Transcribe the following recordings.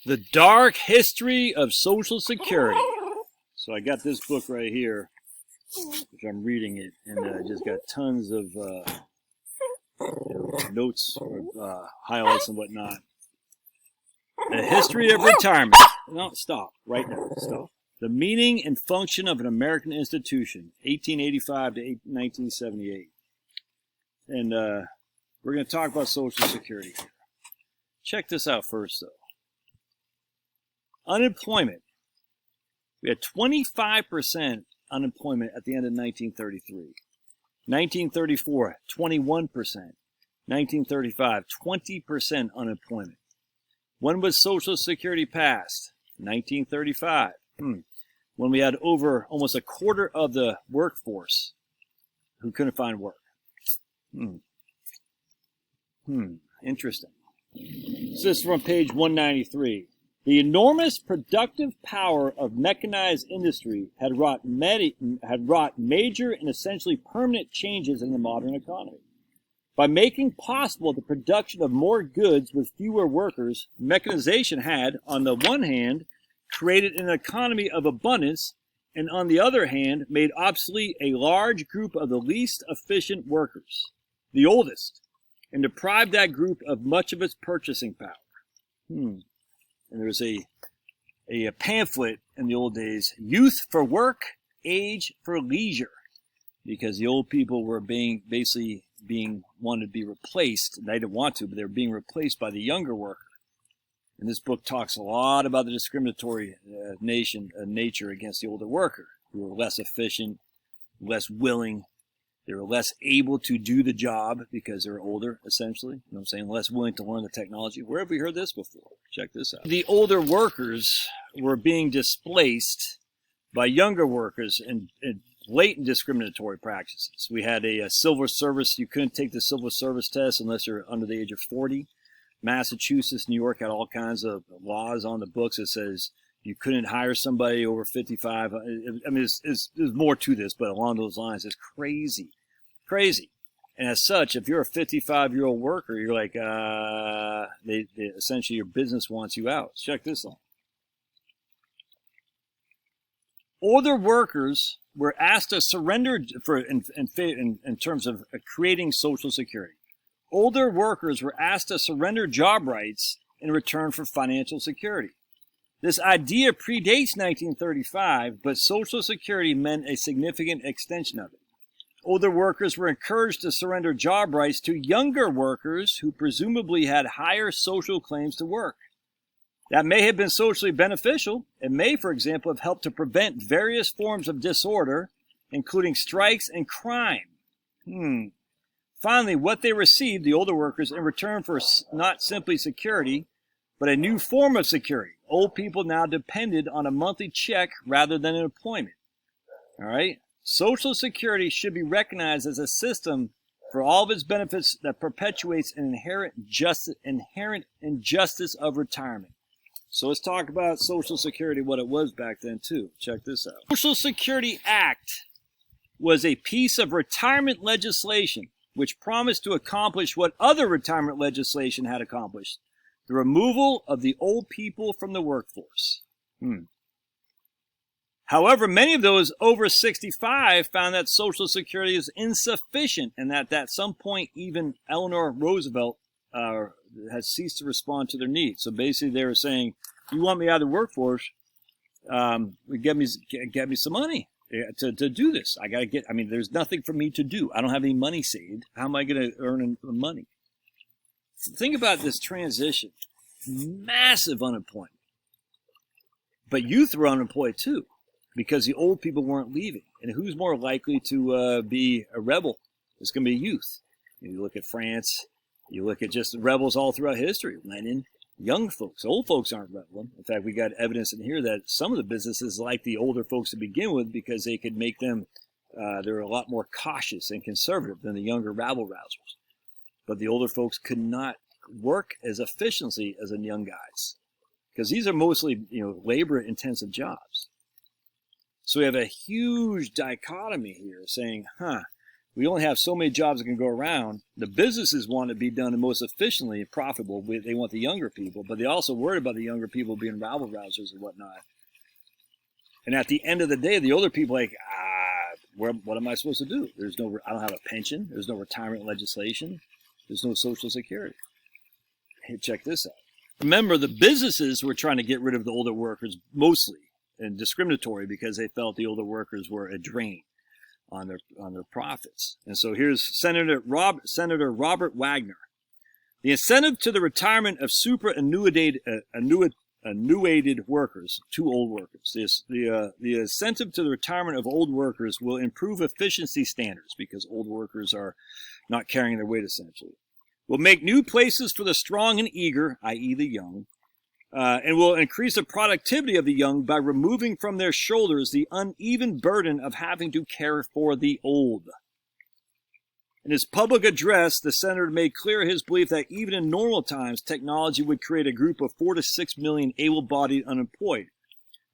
The Dark History of Social Security. So I got this book right here, which I'm reading it, and I just got tons of notes or highlights and whatnot. The History of Retirement. No, stop. Right now. Stop. The Meaning and Function of an American Institution, 1885 to 1978. And we're going to talk about Social Security here. Check this out first, though. Unemployment. We had 25% unemployment at the end of 1933. 1934, 21%. 1935, 20% unemployment. When was Social Security passed? 1935. When we had over almost a quarter of the workforce who couldn't find work. Interesting. This is from page 193. The enormous productive power of mechanized industry had wrought major and essentially permanent changes in the modern economy. By making possible the production of more goods with fewer workers, mechanization had, on the one hand, created an economy of abundance, and on the other hand, made obsolete a large group of the least efficient workers, the oldest, and deprived that group of much of its purchasing power. And there was a pamphlet in the old days, Youth for Work, Age for Leisure, because the old people were basically being wanted to be replaced. They didn't want to, but they were being replaced by the younger worker. And this book talks a lot about the discriminatory nature against the older worker, who were less efficient, less willing. They were less able to do the job because they were older, essentially. You know what I'm saying? Less willing to learn the technology. Where have we heard this before? Check this out. The older workers were being displaced by younger workers in blatant discriminatory practices. We had a civil service. You couldn't take the civil service test unless you're under the age of 40. Massachusetts, New York had all kinds of laws on the books that says you couldn't hire somebody over 55. I mean, there's more to this, but along those lines, it's crazy. Crazy. And as such, if you're a 55-year-old worker, you're like, they essentially your business wants you out. Check this out. Older workers were asked to surrender in terms of creating Social Security. Older workers were asked to surrender job rights in return for financial security. This idea predates 1935, but Social Security meant a significant extension of it. Older workers were encouraged to surrender job rights to younger workers who presumably had higher social claims to work. That may have been socially beneficial. It may, for example, have helped to prevent various forms of disorder, including strikes and crime. Finally, what they received, the older workers, in return for not simply security, but a new form of security. Old people now depended on a monthly check rather than an employment. All right? Social Security should be recognized as a system for all of its benefits that perpetuates an inherent injustice of retirement. So let's talk about Social Security, what it was back then, too. Check this out. Social Security Act was a piece of retirement legislation which promised to accomplish what other retirement legislation had accomplished, the removal of the old people from the workforce. However, many of those over 65 found that Social Security is insufficient and that at some point even Eleanor Roosevelt has ceased to respond to their needs. So basically they were saying, you want me out of the workforce, get me some money to do this. There's nothing for me to do. I don't have any money saved. How am I going to earn money? Think about this transition. Massive unemployment. But youth were unemployed too, because the old people weren't leaving. And who's more likely to be a rebel? It's going to be youth. You look at France, you look at just rebels all throughout history. Lenin, young folks. Old folks aren't rebelling. In fact, we got evidence in here that some of the businesses like the older folks to begin with because they could make them, they're a lot more cautious and conservative than the younger rabble-rousers. But the older folks could not work as efficiently as the young guys because these are mostly, labor-intensive jobs. So we have a huge dichotomy here saying, We only have so many jobs that can go around. The businesses want to be done the most efficiently and profitable. They want the younger people, but they also worried about the younger people being rabble rousers and whatnot. And at the end of the day, the older people are like, what am I supposed to do? I don't have a pension. There's no retirement legislation. There's no Social Security. Hey, check this out. Remember, the businesses were trying to get rid of the older workers mostly, and discriminatory because they felt the older workers were a drain on their profits. And so here's Senator Robert Wagner. The incentive to the retirement of superannuated workers, too old workers. The incentive to the retirement of old workers will improve efficiency standards because old workers are not carrying their weight essentially. Will make new places for the strong and eager, i.e. the young, and will increase the productivity of the young by removing from their shoulders the uneven burden of having to care for the old. In his public address, the senator made clear his belief that even in normal times, technology would create a group of 4 to 6 million able-bodied unemployed.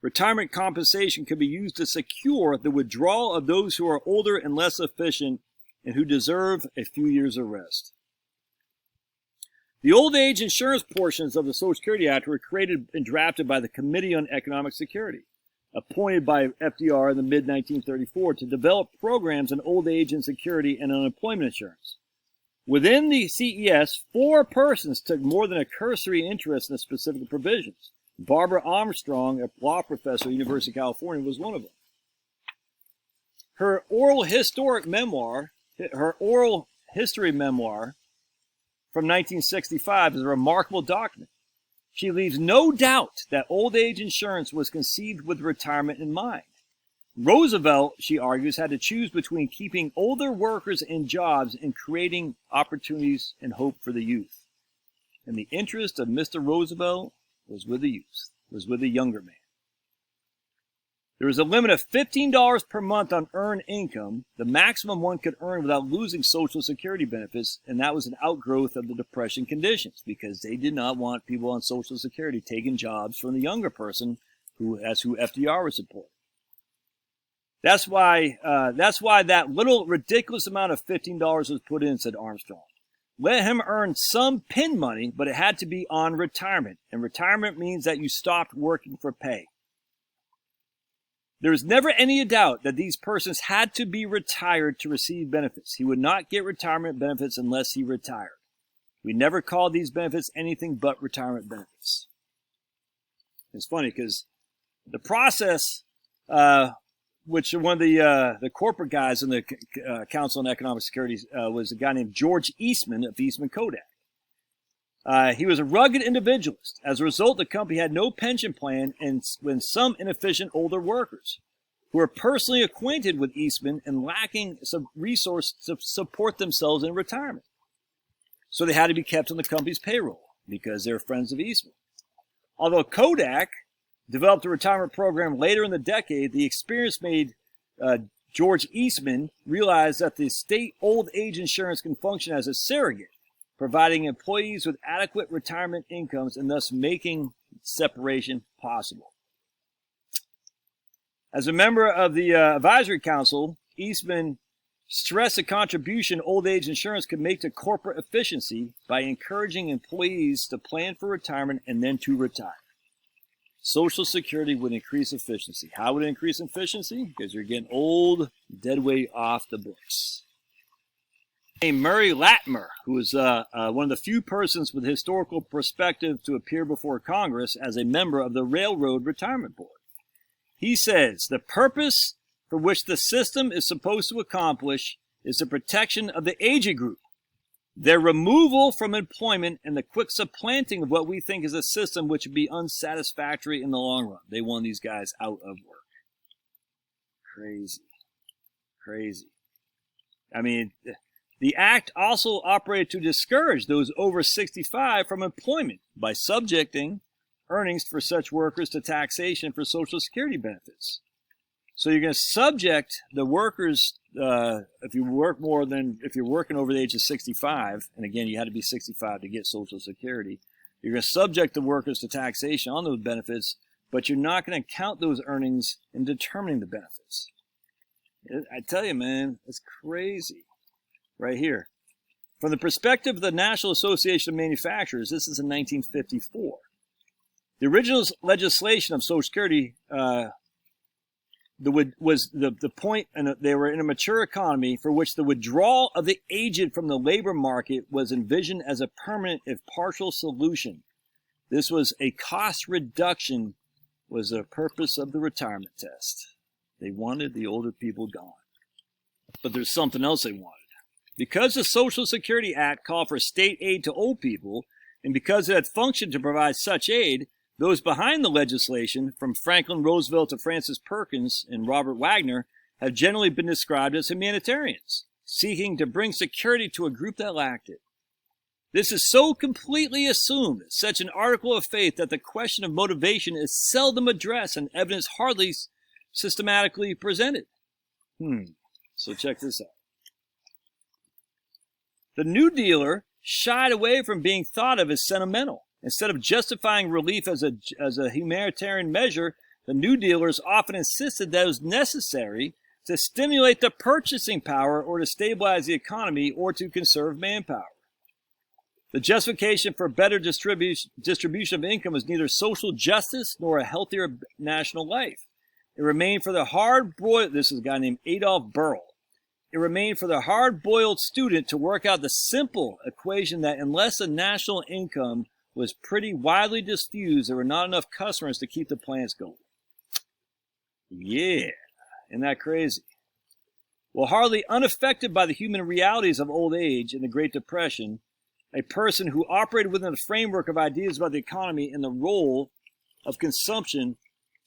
Retirement compensation could be used to secure the withdrawal of those who are older and less efficient and who deserve a few years of rest. The old age insurance portions of the Social Security Act were created and drafted by the Committee on Economic Security, appointed by FDR in the mid-1934 to develop programs on old age insecurity and unemployment insurance. Within the CES, 4 persons took more than a cursory interest in the specific provisions. Barbara Armstrong, a law professor at the University of California, was one of them. Her oral history memoir from 1965 is a remarkable document. She leaves no doubt that old age insurance was conceived with retirement in mind. Roosevelt, she argues, had to choose between keeping older workers in jobs and creating opportunities and hope for the youth. And the interest of Mr. Roosevelt was with the youth, was with the younger man. There was a limit of $15 per month on earned income, the maximum one could earn without losing Social Security benefits, and that was an outgrowth of the Depression conditions because they did not want people on Social Security taking jobs from the younger person who FDR was supporting. That's why that little ridiculous amount of $15 was put in, said Armstrong. Let him earn some pin money, but it had to be on retirement, and retirement means that you stopped working for pay. There is never any doubt that these persons had to be retired to receive benefits. He would not get retirement benefits unless he retired. We never called these benefits anything but retirement benefits. It's funny because the process, which one of the corporate guys in the Council on Economic Security was a guy named George Eastman of Eastman Kodak. He was a rugged individualist. As a result, the company had no pension plan and some inefficient older workers who were personally acquainted with Eastman and lacking some resource to support themselves in retirement. So they had to be kept on the company's payroll because they were friends of Eastman. Although Kodak developed a retirement program later in the decade, the experience made George Eastman realize that the state old age insurance can function as a surrogate, providing employees with adequate retirement incomes and thus making separation possible. As a member of the advisory council, Eastman stressed the contribution old age insurance could make to corporate efficiency by encouraging employees to plan for retirement and then to retire. Social Security would increase efficiency. How would it increase efficiency? Because you're getting old, dead weight off the books. Murray Latimer, who was one of the few persons with historical perspective to appear before Congress as a member of the Railroad Retirement Board. He says, the purpose for which the system is supposed to accomplish is the protection of the aged group, their removal from employment, and the quick supplanting of what we think is a system which would be unsatisfactory in the long run. They want these guys out of work. Crazy. I mean, the act also operated to discourage those over 65 from employment by subjecting earnings for such workers to taxation for Social Security benefits. So you're going to subject the workers, if you're working over the age of 65, and again, you had to be 65 to get Social Security, you're going to subject the workers to taxation on those benefits, but you're not going to count those earnings in determining the benefits. I tell you, man, it's crazy. Right here. From the perspective of the National Association of Manufacturers, this is in 1954. The original legislation of Social Security was the point, and they were in a mature economy for which the withdrawal of the aged from the labor market was envisioned as a permanent, if partial, solution. This was a cost reduction, was the purpose of the retirement test. They wanted the older people gone. But there's something else they wanted. Because the Social Security Act called for state aid to old people, and because it had functioned to provide such aid, those behind the legislation, from Franklin Roosevelt to Francis Perkins and Robert Wagner, have generally been described as humanitarians, seeking to bring security to a group that lacked it. This is so completely assumed, such an article of faith, that the question of motivation is seldom addressed and evidence hardly systematically presented. So check this out. The New Dealer shied away from being thought of as sentimental. Instead of justifying relief as a humanitarian measure, the New Dealers often insisted that it was necessary to stimulate the purchasing power or to stabilize the economy or to conserve manpower. The justification for better distribution of income was neither social justice nor a healthier national life. It remained for the hard-boiled, this is a guy named Adolf Berle. It remained for the hard-boiled student to work out the simple equation that unless the national income was pretty widely diffused, there were not enough customers to keep the plants going. Yeah, isn't that crazy? Well, hardly unaffected by the human realities of old age and the Great Depression, a person who operated within the framework of ideas about the economy and the role of consumption,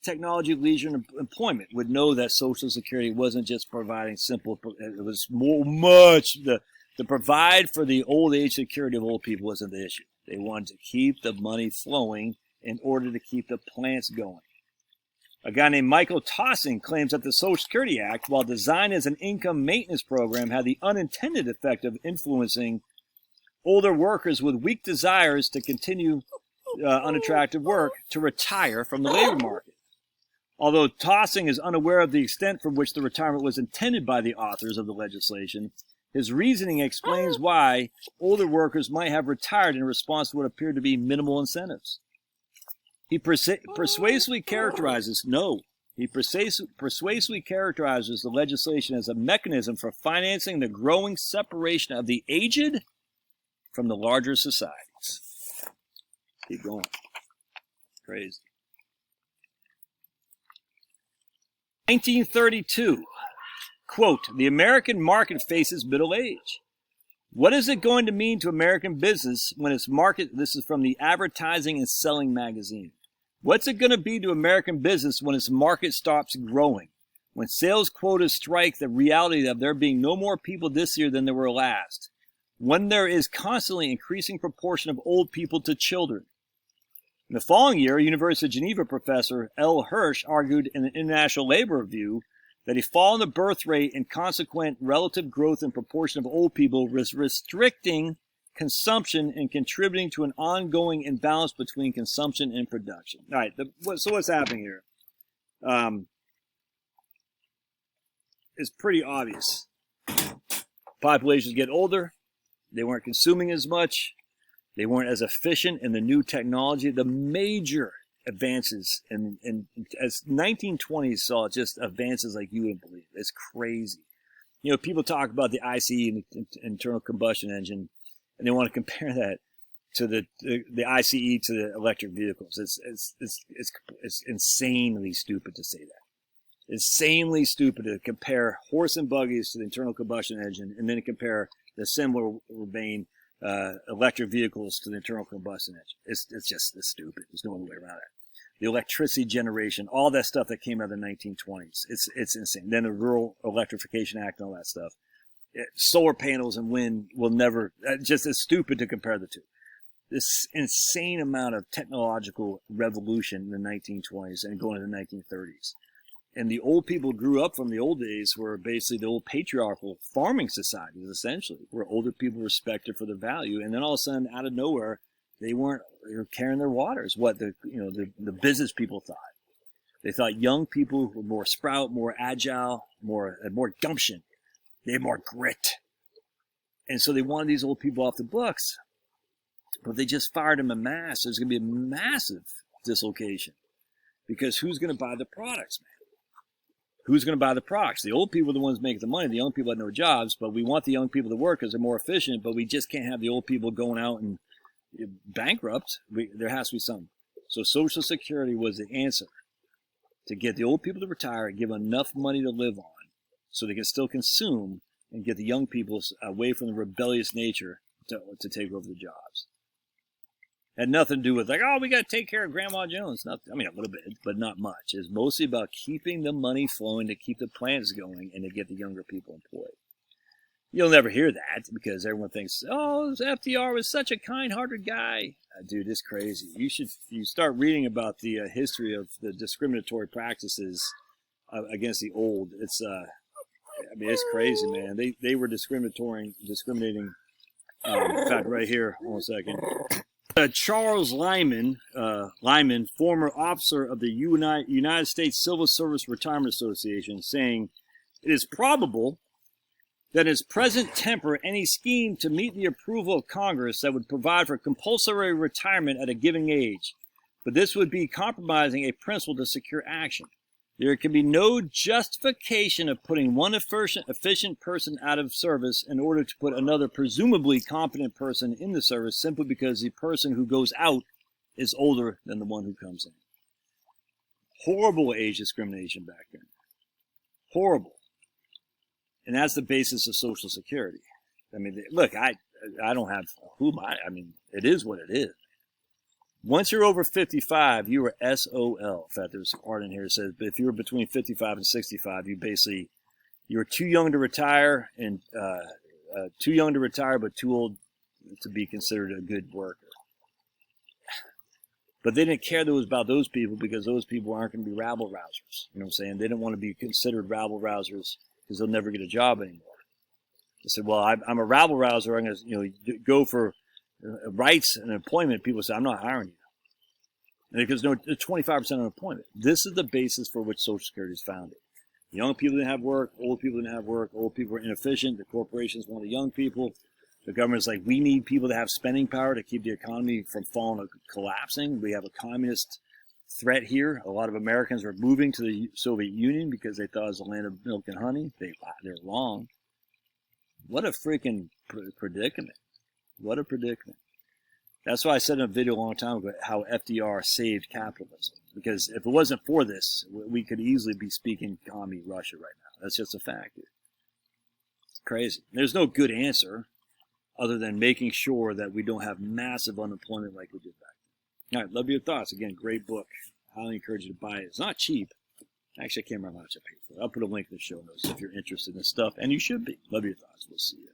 technology, leisure, and employment would know that Social Security wasn't just providing simple, it was the provide for the old age security of old people wasn't the issue. They wanted to keep the money flowing in order to keep the plants going. A guy named Michael Tossing claims that the Social Security Act, while designed as an income maintenance program, had the unintended effect of influencing older workers with weak desires to continue unattractive work to retire from the labor market. Although Tossing is unaware of the extent for which the retirement was intended by the authors of the legislation, his reasoning explains why older workers might have retired in response to what appeared to be minimal incentives. He persuasively characterizes the legislation as a mechanism for financing the growing separation of the aged from the larger societies. Keep going. Crazy. 1932. Quote, the American market faces middle age. What is it going to mean to American business when its market, this is from the Advertising and Selling magazine. What's it going to be to American business when its market stops growing? When sales quotas strike the reality of there being no more people this year than there were last? When there is constantly increasing proportion of old people to children? In the following year, University of Geneva professor L. Hirsch argued in an International Labor Review that a fall in the birth rate and consequent relative growth in proportion of old people was restricting consumption and contributing to an ongoing imbalance between consumption and production. All right, so what's happening here? It's pretty obvious. Populations get older. They weren't consuming as much. They weren't as efficient in the new technology. The major advances as 1920s saw just advances like you wouldn't believe. It's crazy. You know, people talk about the ICE and the internal combustion engine, and they want to compare that to the ICE to the electric vehicles. It's insanely stupid to say that. Insanely stupid to compare horse and buggies to the internal combustion engine, and then to compare the similar vein electric vehicles to the internal combustion engine. It's just stupid. There's no other way around it. The electricity generation, all that stuff that came out of the 1920s, it's insane. Then the Rural Electrification Act and all that stuff. Solar panels and wind will never, just as stupid to compare the two. This insane amount of technological revolution in the 1920s and going into the 1930s. And the old people grew up from the old days were basically the old patriarchal farming societies, essentially, where older people were respected for their value. And then all of a sudden, out of nowhere, they were carrying their waters, what the business people thought. They thought young people were more sprout, more agile, more gumption. They had more grit. And so they wanted these old people off the books. But if they just fired them en masse, there's going to be a massive dislocation. Because who's going to buy the products, man? Who's going to buy the products? The old people are the ones making the money. The young people have no jobs, but we want the young people to work because they're more efficient, but we just can't have the old people going out and bankrupt. There has to be something. So Social Security was the answer to get the old people to retire and give them enough money to live on so they can still consume and get the young people away from the rebellious nature to take over the jobs. Had nothing to do with like, oh, we got to take care of Grandma Jones. Not, I mean, a little bit, but not much. It's mostly about keeping the money flowing to keep the plants going and to get the younger people employed. You'll never hear that because everyone thinks, oh, FDR was such a kind-hearted guy. Dude, it's crazy. You start reading about the history of the discriminatory practices against the old. It's I mean, it's crazy, man. They were discriminating. In fact, right here, one second. Charles Lyman, former officer of the United States Civil Service Retirement Association, saying, it is probable that in its present temper, any scheme to meet the approval of Congress that would provide for compulsory retirement at a given age, but this would be compromising a principle to secure action. There can be no justification of putting one efficient person out of service in order to put another presumably competent person in the service simply because the person who goes out is older than the one who comes in. Horrible age discrimination back then. Horrible. And that's the basis of Social Security. I mean, look, I don't have, I mean, it is what it is. Once you're over 55, you are SOL. In fact, there's a part in here that says, but if you're between 55 and 65, you're too young to retire and too young to retire, but too old to be considered a good worker. But they didn't care that it was about those people because those people aren't going to be rabble rousers. You know what I'm saying? They didn't want to be considered rabble rousers because they'll never get a job anymore. They said, well, I'm a rabble rouser. I'm going to go for rights and employment. People say, I'm not hiring you. And because there's 25% unemployment. This is the basis for which Social Security is founded. Young people didn't have work. Old people didn't have work. Old people were inefficient. The corporations wanted young people. The government's like, we need people to have spending power to keep the economy from falling or collapsing. We have a communist threat here. A lot of Americans are moving to the Soviet Union because they thought it was a land of milk and honey. They're wrong. What a freaking predicament. What a predicament. That's why I said in a video a long time ago how FDR saved capitalism. Because if it wasn't for this, we could easily be speaking commie Russia right now. That's just a fact, dude. It's crazy. There's no good answer other than making sure that we don't have massive unemployment like we did back then. All right, love your thoughts. Again, great book. Highly encourage you to buy it. It's not cheap. Actually, I can't remember how much I paid for it. I'll put a link in the show notes if you're interested in this stuff, and you should be. Love your thoughts. We'll see you.